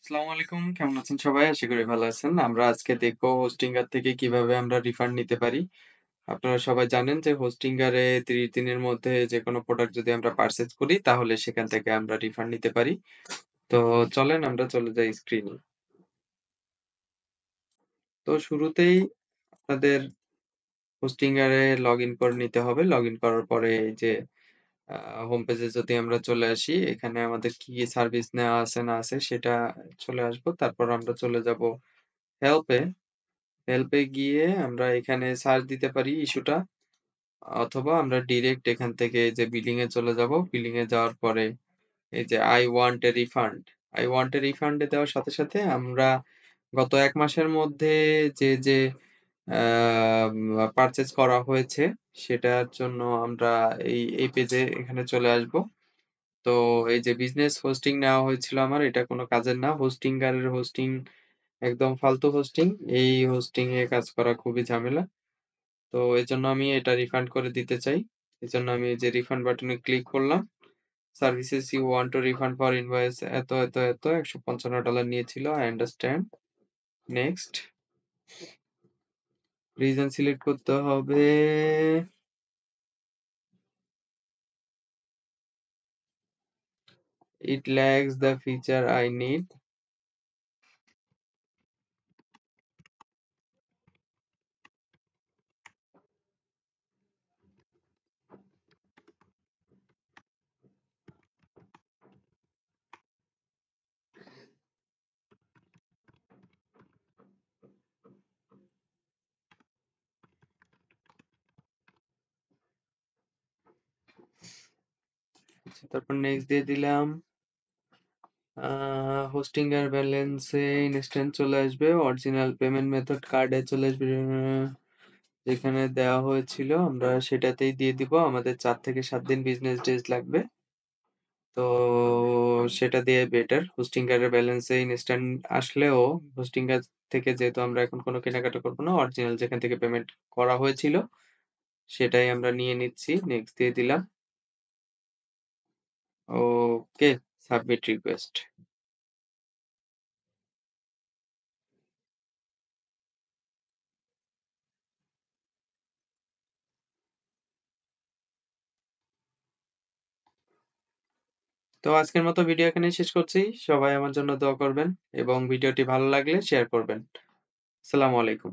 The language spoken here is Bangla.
আসসালামু আলাইকুম। কেমন আছেন সবাই? আশা করি ভালো আছেন। আমরা আজকে দেখব হোস্টিংগার থেকে কিভাবে আমরা রিফান্ড নিতে পারি। আপনারা সবাই জানেন যে হোস্টিংগারে ৩০ দিনের মধ্যে যেকোনো প্রোডাক্ট যদি আমরা পারচেজ করি তাহলে সেখান থেকে আমরা রিফান্ড নিতে পারি। তো চলেন আমরা চলে যাই স্ক্রিনে। তো শুরুতেই আপনাদের হোস্টিংগারে লগইন করে নিতে হবে। লগইন করার পরে এই যে আ হোম পেজে যদি আমরা চলে আসি, এখানে আমাদের কি, কি সার্ভিস নেওয়া আছে না আছে সেটা চলে আসবো। তারপর আমরা চলে যাব হেল্প এ। হেল্প এ গিয়ে আমরা এখানে সার্চ দিতে পারি ইস্যুটা অথবা আমরা ডিরেক্ট এখান থেকে এই যে বিলিং এ চলে যাব। বিলিং এ যাওয়ার পরে এই যে I want a refund, I want a refund এ দেওয়ার সাথে, সাথে আমরা গত ১ মাসের মধ্যে যে পারচেজ করা হয়েছে সেটার জন্য আমরা এই পেজে এখানে চলে আসব। তো এই যে বিজনেস হোস্টিং নেওয়া হয়েছিল আমার এটা কোনো কাজের না। হোস্টিংগারের হোস্টিং একদম ফালতু হোস্টিং। এই হোস্টিং এ কাজ করা খুবই ঝামেলা। তো এজন্য আমি এটা রিফান্ড করে দিতে চাই। এজন্য আমি এই যে রিফান্ড বাটনে ক্লিক করলাম। Services you want to refund for invoice এত $১৫ নিয়েছিল। I understand. Next. Reason select করতে হবে। It lacks the feature I need. আচ্ছা, তারপর নেক্সট দিয়ে দিলাম। হোস্টিং এর ব্যালেন্সে ইনস্ট্যান্ট চলে আসবে। অরিজিনাল পেমেন্ট মেথড কার্ডে চলে আসবে। যেখানে দেওয়া হয়েছিল আমরা সেটাতেই দিয়ে দিব। আমাদের ৪ থেকে ৭ দিন বিজনেস ডেজ লাগবে। তো সেটা দিয়ে বেটার। হোস্টিংগারের ব্যালেন্সে ইনস্ট্যান্ট আসলেও হোস্টিংগার থেকে যেহেতু আমরা এখন কোনো কেনাকাটা করব না, অরিজিনাল যেখান থেকে পেমেন্ট করা হয়েছিল সেটাই আমরা নিয়ে নিচ্ছি। নেক্সট দিয়ে দিলাম। ওকে, সাবমিট রিকোয়েস্ট। তো আজকের মতো ভিডিও এখানেই শেষ করছি। সবাই আমার জন্য দোয়া করবেন এবং ভিডিওটি ভালো লাগলে শেয়ার করবেন। আসসালামু আলাইকুম।